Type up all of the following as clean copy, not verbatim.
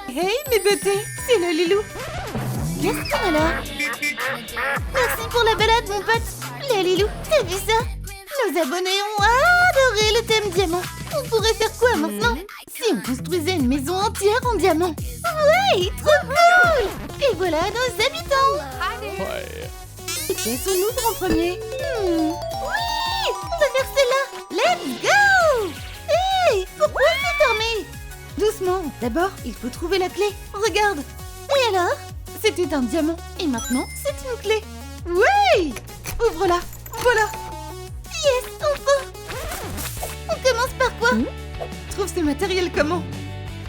Hey mes beautés, c'est le Lilou. Qu'est-ce qu'on a là? Merci pour la balade mon pote. Le Lilou, t'as vu ça? Nos abonnés ont adoré le thème diamant. On pourrait faire quoi maintenant? Si on construisait une maison entière en diamant. Ouais, trop cool! Et voilà nos habitants. Et qu'est-ce qu'on ouvre en premier? Oui, on va faire celle-là. Let's go! Hey, pourquoi c'est fermé? Doucement, d'abord, il faut trouver la clé. Regarde. Et alors? C'était un diamant. Et maintenant, c'est une clé. Oui! Ouvre-la. Voilà. Yes, enfin! On commence par quoi? Trouve ce matériel comment?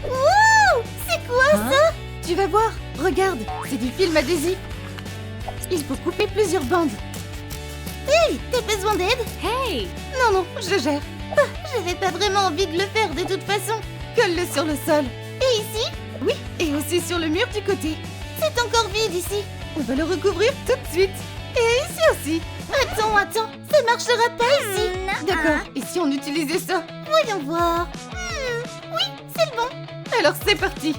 Wow! C'est quoi ça? Tu vas voir. Regarde, c'est du film adhésif. Il faut couper plusieurs bandes. Hey, t'as besoin d'aide? Hey! Non, je gère. J'avais pas vraiment envie de le faire de toute façon. Colle-le sur le sol. Et ici? Oui, et aussi sur le mur du côté. C'est encore vide ici. On va le recouvrir tout de suite. Et ici aussi. Attends, ça marchera pas ici. D'accord, et si on utilisait ça? Voyons voir. Oui, c'est le bon. Alors c'est parti.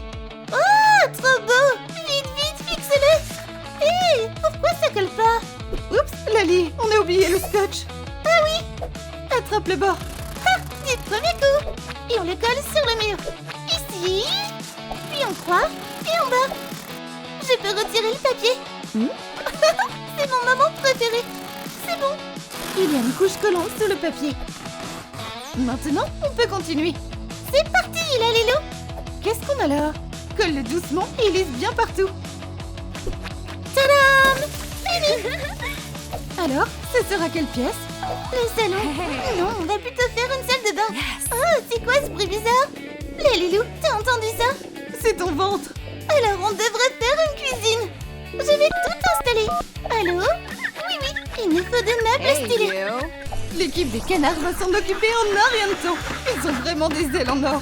Oh, trop beau. Vite, fixe-le. Hé, pourquoi ça colle pas? Oups, Lali, on a oublié le scotch. Ah oui. Attrape le bord. Du premier coup. Et on le colle sur le mur. Ici. Puis on croise. Et en bas. Je peux retirer le papier. C'est mon moment préféré. C'est bon. Il y a une couche collante sur le papier. Maintenant, on peut continuer. C'est parti, la Lilo. Qu'est-ce qu'on a là? Colle-le doucement et lisse bien partout. Tadam! Fini. Alors, ce sera quelle pièce? Le salon. Non, on va plutôt faire une salle de bain. Oh, c'est quoi ce bruit bizarre? La Lilou, t'as entendu ça? C'est ton ventre. Alors, on devrait faire une cuisine. Je vais tout installer. Allô? Oui, il nous faut des meubles stylés. L'équipe des canards va s'en occuper en un rien de temps. Ils ont vraiment des ailes en or.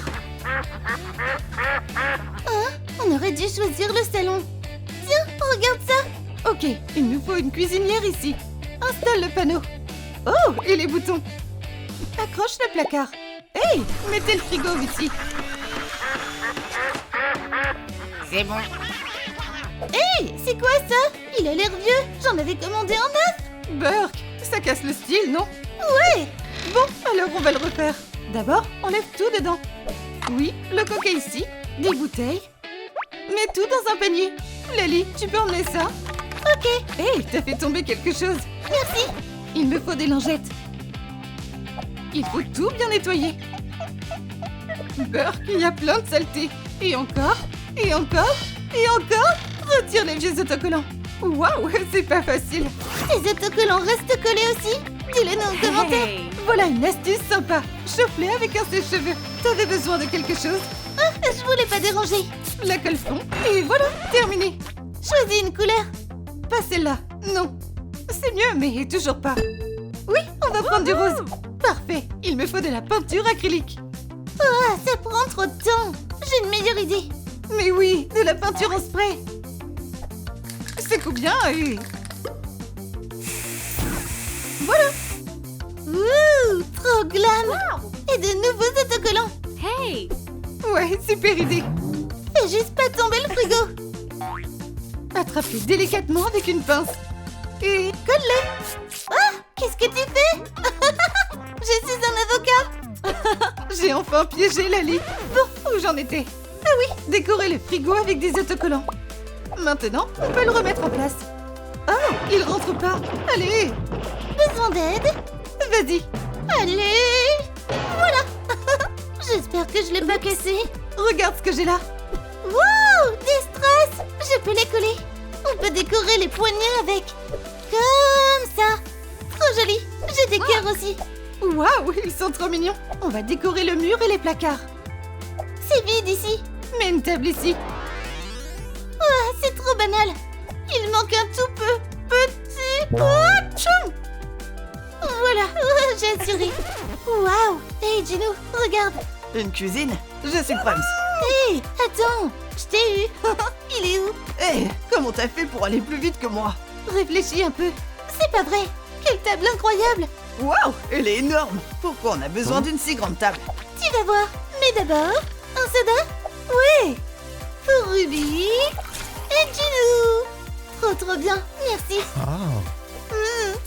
On aurait dû choisir le salon. Tiens, regarde ça. Ok, il nous faut une cuisinière ici. Installe le panneau. Oh, et les boutons. Accroche le placard. Hey, mettez le frigo ici. C'est bon. Hey, c'est quoi ça? Il a l'air vieux. J'en avais commandé un neuf. Burk, ça casse le style, non? Ouais. Bon, alors on va le refaire. D'abord, enlève tout dedans. Oui, le coquet ici. Des bouteilles. Mets tout dans un panier. Lali, tu peux emmener ça? Ok. Hey, t'as fait tomber quelque chose. Merci. Il me faut des lingettes. Il faut tout bien nettoyer. Burk, il y a plein de saleté. Et encore, et encore, et encore. Retire les vieux autocollants. Waouh, c'est pas facile. Les autocollants restent collés aussi? Dis-le nous en commentaire. Voilà une astuce sympa. Chauffe-les avec un sèche-cheveux. T'avais besoin de quelque chose? Je voulais pas déranger. La colle fond. Et voilà, terminé. Choisis une couleur. Pas celle-là, non. C'est mieux, mais toujours pas. Oui, on va prendre du rose. Parfait, il me faut de la peinture acrylique. Oh, ça prend trop de temps. J'ai une meilleure idée. Mais oui, de la peinture en spray. Secoue bien et... Voilà. Ouh, trop glam. Et de nouveaux autocollants. Hey! Ouais, super idée. Fais juste pas tomber le frigo. Attrape-le délicatement avec une pince. Et colle-le. Ah, qu'est-ce que tu fais? Je suis un avocat. J'ai enfin piégé Lali. Bon, où j'en étais? Ah oui, décorer le frigo avec des autocollants. Maintenant, on peut le remettre en place. Oh, il rentre pas. Allez. Besoin d'aide? Vas-y. Allez. Voilà. J'espère que je l'ai pas cassé. Regarde ce que j'ai là. Wow, des strass. Je peux les coller. On peut décorer les poignets avec. Comme ça. Trop joli. J'ai des cœurs aussi. Waouh, ils sont trop mignons. On va décorer le mur et les placards. C'est vide ici. Mets une table ici. Oh, c'est trop banal. Il manque un tout petit... Oh, tchoum. Voilà, j'ai assuré. Waouh. Hey, Gino, regarde. Une cuisine? Je suis Prams. Hey, attends. Je t'ai eu. Il est où? Hé, comment t'as fait pour aller plus vite que moi? Réfléchis un peu. C'est pas vrai. Quelle table incroyable. Waouh, elle est énorme. Pourquoi on a besoin d'une si grande table? Tu vas voir. Mais d'abord, un soda? Ouais. Ruby et Gino. Trop bien, merci.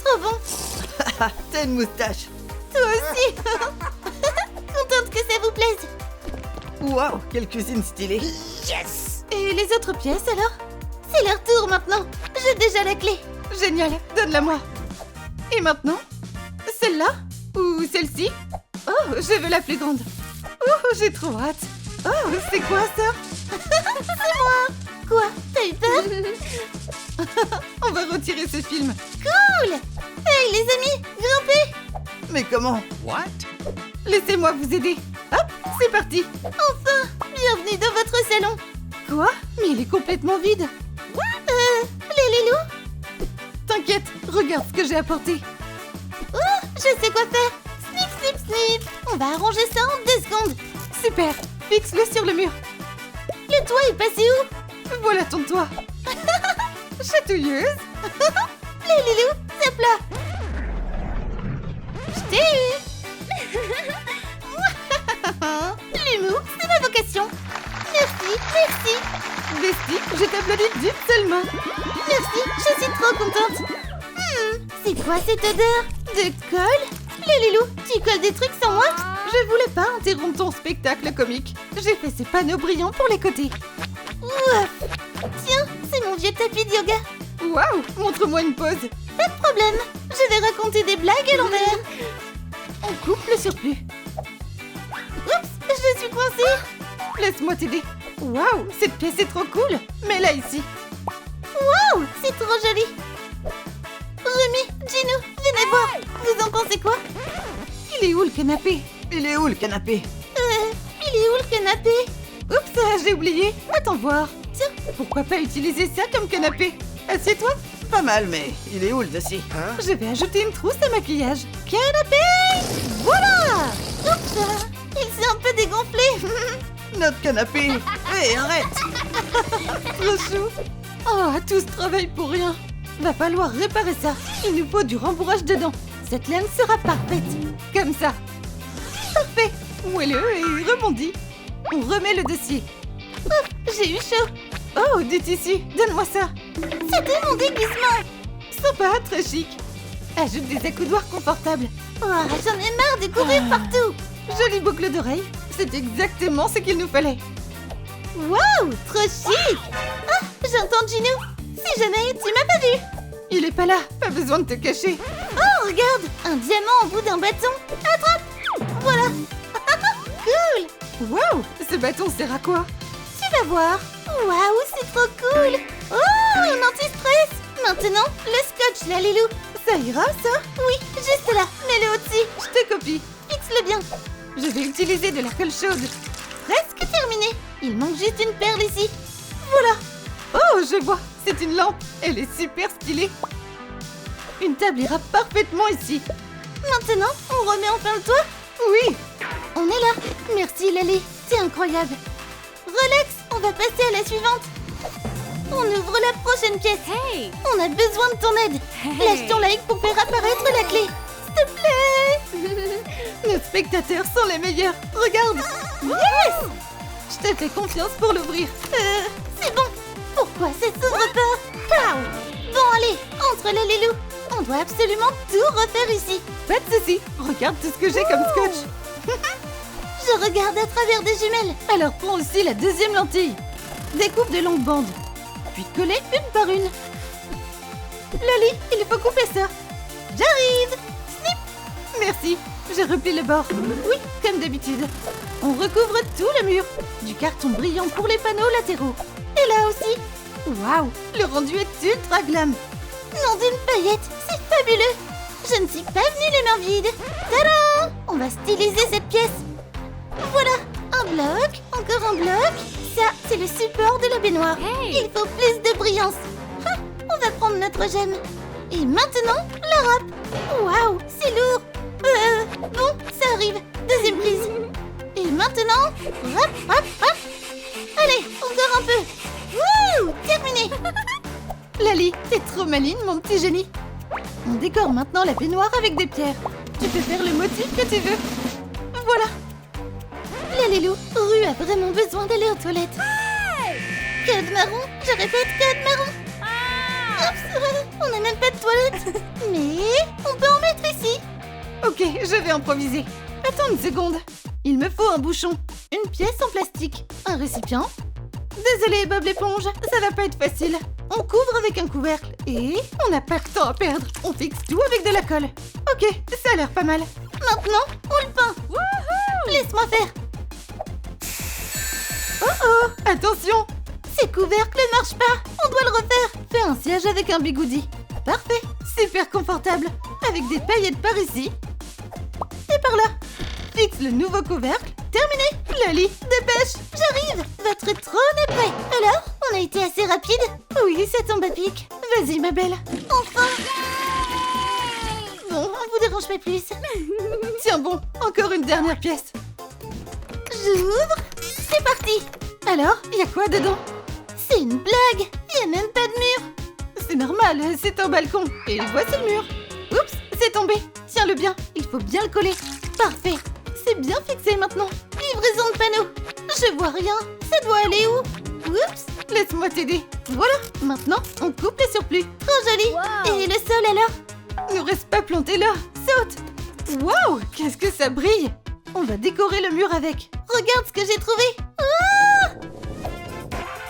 Trop bon. T'as une moustache. Toi aussi. Contente que ça vous plaise. Waouh, quelle cuisine stylée. Yes! Et les autres pièces alors? C'est leur tour maintenant. J'ai déjà la clé. Génial, donne-la-moi. Et maintenant? Celle-là? Ou celle-ci? Oh, je veux la plus grande. Oh, j'ai trop hâte. Oh, c'est quoi ça? C'est moi. Quoi? T'as eu peur? On va retirer ce film. Cool. Hey les amis, grimpez. Mais comment? What? Laissez-moi vous aider. Hop, c'est parti. Enfin, bienvenue dans votre salon. Quoi? Mais il est complètement vide. Les loulous? T'inquiète, regarde ce que j'ai apporté. Oh, je sais quoi faire. Snip, snip, snip. On va arranger ça en 2 secondes. Super, fixe-le sur le mur. Le toit est passé où? Voilà ton toit. Chatouilleuse. Les loulous, c'est plat. Je t'ai eu. L'humour, c'est ma vocation. Merci. Bestie, je t'applaudis d'une seule main. Merci, je suis trop contente. C'est quoi cette odeur? De colle? Les loulous, tu colles des trucs sans moi? Je voulais pas interrompre ton spectacle comique. J'ai fait ces panneaux brillants pour les côtés. Ouf. Tiens, c'est mon vieux tapis de yoga. Waouh, montre-moi une pause. Pas de problème, je vais raconter des blagues à l'envers. On coupe le surplus. Oups, je suis coincée. Laisse-moi t'aider. Waouh, cette pièce est trop cool. Mets-la ici. Waouh, c'est trop joli. Remy, Gino, venez voir. Vous en pensez quoi? Il est où le canapé? Il est où le canapé? Il est où le canapé? Oups, j'ai oublié. Attends voir. Tiens, pourquoi pas utiliser ça comme canapé? Assieds-toi. Pas mal, mais il est où le dossier? Je vais ajouter une trousse à maquillage. Canapé! Voilà! Oups, il s'est un peu dégonflé. Notre canapé. Hé, arrête. Trop chou. Oh, tout ce travail pour rien. Va falloir réparer ça. Il nous faut du rembourrage dedans. Cette laine sera parfaite. Comme ça. Parfait. Moelleux et rebondi. On remet le dossier. Oh, j'ai eu chaud. Oh, du tissu. Donne-moi ça. C'était mon déguisement. Sympa, très chic. Ajoute des accoudoirs confortables. Oh, j'en ai marre de courir partout. Jolie boucle d'oreille. C'est exactement ce qu'il nous fallait. Waouh, trop chic. Ah, j'entends Gino. Si jamais tu m'as pas vu. Il est pas là, pas besoin de te cacher. Oh, regarde, un diamant au bout d'un bâton. Attrape. Voilà. Cool. Waouh, ce bâton sert à quoi? Tu vas voir. Waouh, c'est trop cool. Oh, un anti-stress. Maintenant, le scotch, la Lilou. Ça ira, ça? Oui, juste là. Mets-le au-dessus. Je te copie. Fixe-le bien. Je vais utiliser de la colle chaude. Presque terminé. Il manque juste une perle ici. Voilà. Oh, je vois. C'est une lampe. Elle est super stylée. Une table ira parfaitement ici. Maintenant, on remet enfin le toit? Oui. On est là. Merci, Lali. C'est incroyable. Relax, on va passer à la suivante. On ouvre la prochaine pièce. Hey! On a besoin de ton aide. Lâche ton like pour faire apparaître la clé. S'il te plaît. Nos spectateurs sont les meilleurs. Regarde. Yes! Je te fais confiance pour l'ouvrir. C'est bon. Pourquoi ça s'ouvre pas? Pow! Bon, allez, entre les Lilou. On doit absolument tout refaire ici. Pas de soucis. Regarde tout ce que j'ai comme scotch. Je regarde à travers des jumelles. Alors prends aussi la deuxième lentille. Découpe de longues bandes. Puis coller une par une. Loli, il faut couper ça. J'arrive. Snip. Merci. Je replie le bord. Oui, comme d'habitude. On recouvre tout le mur. Du carton brillant pour les panneaux latéraux. Et là aussi. Waouh, le rendu est ultra glam. Nom d'une paillette, c'est fabuleux. Je ne suis pas venue les mains vides. Tada! On va styliser cette pièce. Voilà, un bloc, encore un bloc. Ça, c'est le support de la baignoire. Hey! Il faut plus de brillance. Ah, on va prendre notre gemme. Et maintenant, la râpe. Waouh, c'est lourd. Bon, ça arrive. Deuxième prise. Et maintenant, rap, rap, rap. Allez, encore un peu. Wouh, terminé. Lali, t'es trop maligne, mon petit génie. On décore maintenant la baignoire avec des pierres. Tu peux faire le motif que tu veux. Voilà. La Lilou, Rue a vraiment besoin d'aller aux toilettes. Code marron, je répète, code marron. Oups, on n'a même pas de toilette. Mais on peut en mettre ici. Ok, je vais improviser. Attends une seconde. Il me faut un bouchon, Une pièce en plastique, un récipient. Désolée Bob l'éponge, ça va pas être facile. On couvre avec un couvercle et... On n'a pas de temps à perdre, on fixe tout avec de la colle. Ok, ça a l'air pas mal. Maintenant, on le peint. Laisse-moi faire. Oh, attention. Ces couvercles ne marchent pas. On doit le refaire. Fais un siège avec un bigoudi. Parfait, super confortable. Avec des paillettes par ici. Et par là. Fixe le nouveau couvercle. Terminé. Lali, dépêche. J'arrive. Votre trône est prêt. Alors, on a été assez rapide. Oui, ça tombe à pic. Vas-y ma belle. Enfin. Bon, on vous dérange pas plus. Tiens bon, encore une dernière pièce. J'ouvre. C'est parti. Alors, y a quoi dedans? C'est une blague. Y a même pas de mur. C'est normal, c'est un balcon. Et voici le mur. Oups, c'est tombé. Tiens-le bien, il faut bien le coller. Parfait. C'est bien fixé maintenant. Livraison de panneaux. Je vois rien. Ça doit aller où? Oups. Laisse-moi t'aider. Voilà, maintenant, on coupe les surplus. Trop joli. Et le sol alors? Ne reste pas planté là. Saute. Waouh, qu'est-ce que ça brille. On va décorer le mur avec. Regarde ce que j'ai trouvé. Ah!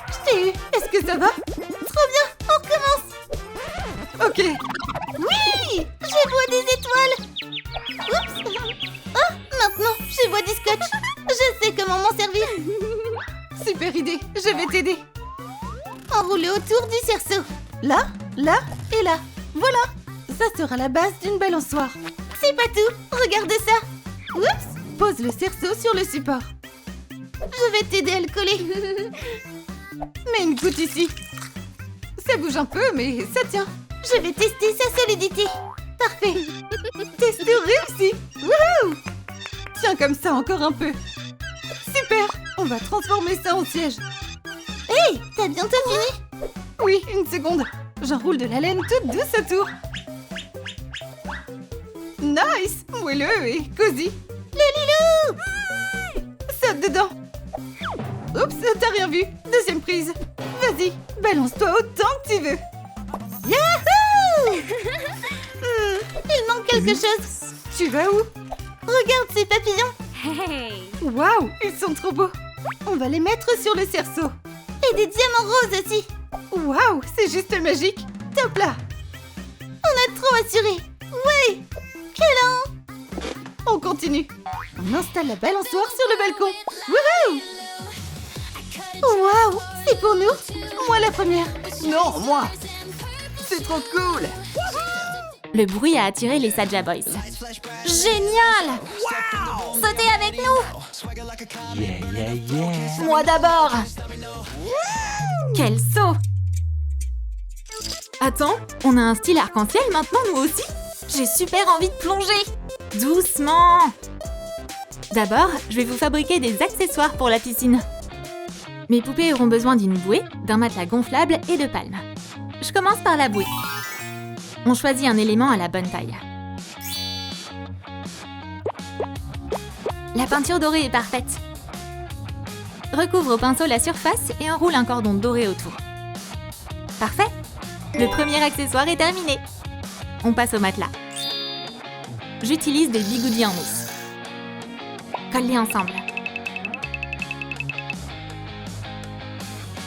Je t'ai eu. Est-ce que ça va? Trop bien. On recommence. Ok. Oui. Je vois des étoiles. Oups. Oh, maintenant, je vois du scotch. Je sais comment m'en servir. Super idée, je vais t'aider. Enrouler autour du cerceau. Là, là et là. Voilà. Ça sera la base d'une balançoire. C'est pas tout. Regarde ça. Oups. Pose le cerceau sur le support. Je vais t'aider à le coller. Mets une goutte ici. Ça bouge un peu, mais ça tient. Je vais tester sa solidité. Parfait. Test réussi. Wouhou! Tiens comme ça encore un peu. Super. On va transformer ça en siège. Hey, t'as bientôt fini? Oui, une seconde. J'enroule de la laine toute douce autour. Nice! Moelleux et cosy. Le Lilou! Saute dedans. Oups, t'as rien vu. Deuxième prise. Vas-y, balance-toi autant que tu veux. Yahoo! Il manque quelque chose. Tu vas où? Regarde ces papillons. Hey! Waouh, ils sont trop beaux. On va les mettre sur le cerceau. Et des diamants roses aussi. Waouh, c'est juste magique. Top là. On a trop assuré. Oui. Câlin. On continue. On installe la balançoire sur le balcon. Wouhou! Waouh, c'est pour nous? Moi la première. Non, moi. C'est trop cool. Le bruit a attiré les Saja Boys. Génial! Sautez avec nous! Moi d'abord! Quel saut! Attends, on a un style arc-en-ciel maintenant nous aussi? J'ai super envie de plonger! Doucement! D'abord, je vais vous fabriquer des accessoires pour la piscine. Mes poupées auront besoin d'une bouée, d'un matelas gonflable et de palmes. Je commence par la bouée. On choisit un élément à la bonne taille. La peinture dorée est parfaite. Recouvre au pinceau la surface et enroule un cordon doré autour. Parfait! Le premier accessoire est terminé. On passe au matelas. J'utilise des bigoudis en mousse. Colle-les ensemble.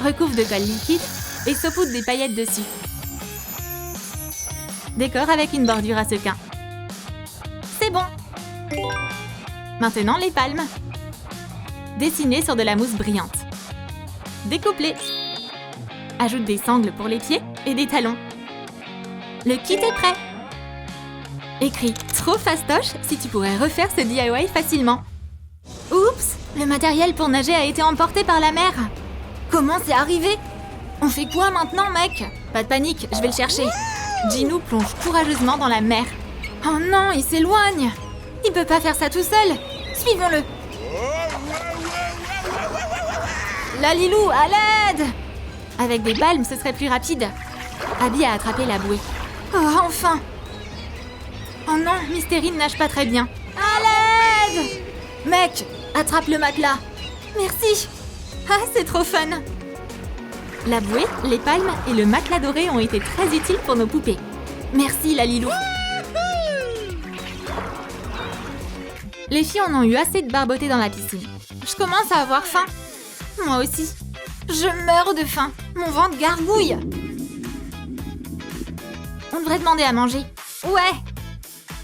Recouvre de colle liquide et saupoudre des paillettes dessus. Décore avec une bordure à sequins. C'est bon! Maintenant les palmes. Dessinez sur de la mousse brillante. Découpe-les. Ajoute des sangles pour les pieds et des talons. Le kit est prêt. Écris « Trop fastoche » si tu pourrais refaire ce DIY facilement. Oups! Le matériel pour nager a été emporté par la mer. Comment c'est arrivé? On fait quoi maintenant, mec? Pas de panique, je vais le chercher. Ginou plonge courageusement dans la mer. Oh non, il s'éloigne! Il peut pas faire ça tout seul! Suivons-le! Lalilou, à l'aide! Avec des palmes, ce serait plus rapide. Abby a attrapé la bouée. Oh, enfin! Oh non, Mystérine nage pas très bien. À l'aide! Mec, attrape le matelas. Merci! Ah, c'est trop fun! La bouée, les palmes et le matelas doré ont été très utiles pour nos poupées. Merci, Lalilou. Les filles en ont eu assez de barboter dans la piscine. Je commence à avoir faim. Moi aussi. Je meurs de faim. Mon ventre gargouille. On devrait demander à manger. Ouais.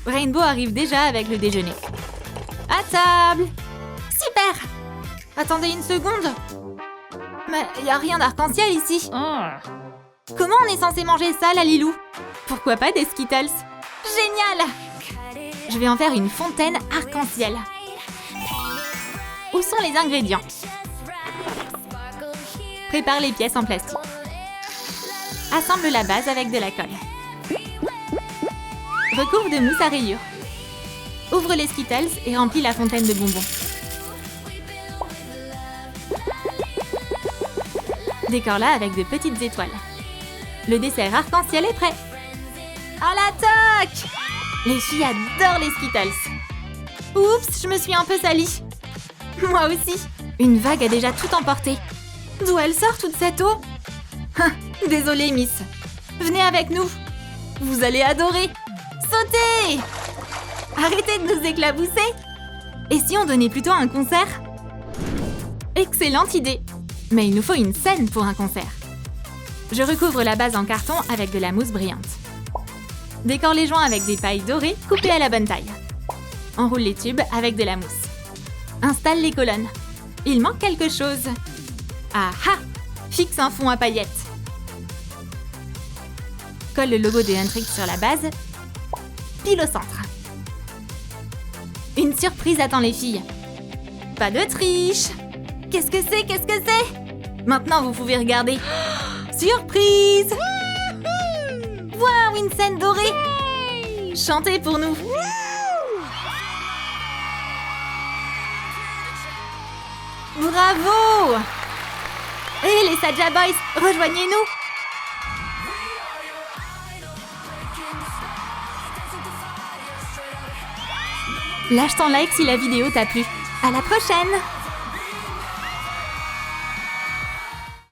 Rainbow arrive déjà avec le déjeuner. À table. Super. Attendez une seconde. Mais il n'y a rien d'arc-en-ciel ici. Comment on est censé manger ça, Lalilou? Pourquoi pas des Skittles? Génial! Je vais en faire une fontaine arc-en-ciel. Où sont les ingrédients? Prépare les pièces en plastique. Assemble la base avec de la colle. Recouvre de mousse à rayures. Ouvre les Skittles et remplis la fontaine de bonbons. Décore-la avec de petites étoiles. Le dessert arc-en-ciel est prêt. À l'attaque! Les filles adorent les Skittles. Oups, je me suis un peu salie. Moi aussi. Une vague a déjà tout emporté. D'où elle sort toute cette eau? Désolée, Miss. Venez avec nous. Vous allez adorer. Sautez! Arrêtez de nous éclabousser. Et si on donnait plutôt un concert? Excellente idée. Mais il nous faut une scène pour un concert. Je recouvre la base en carton avec de la mousse brillante. Décore les joints avec des pailles dorées coupées à la bonne taille. Enroule les tubes avec de la mousse. Installe les colonnes. Il manque quelque chose. Ah ah! Fixe un fond à paillettes. Colle le logo de Huntrix sur la base. Pile au centre. Une surprise attend les filles. Pas de triche! Qu'est-ce que c'est? Qu'est-ce que c'est? Maintenant, vous pouvez regarder. Surprise! Waouh, une scène dorée! Chantez pour nous! Bravo! Et les Saja Boys, rejoignez-nous! Lâche ton like si la vidéo t'a plu. À la prochaine!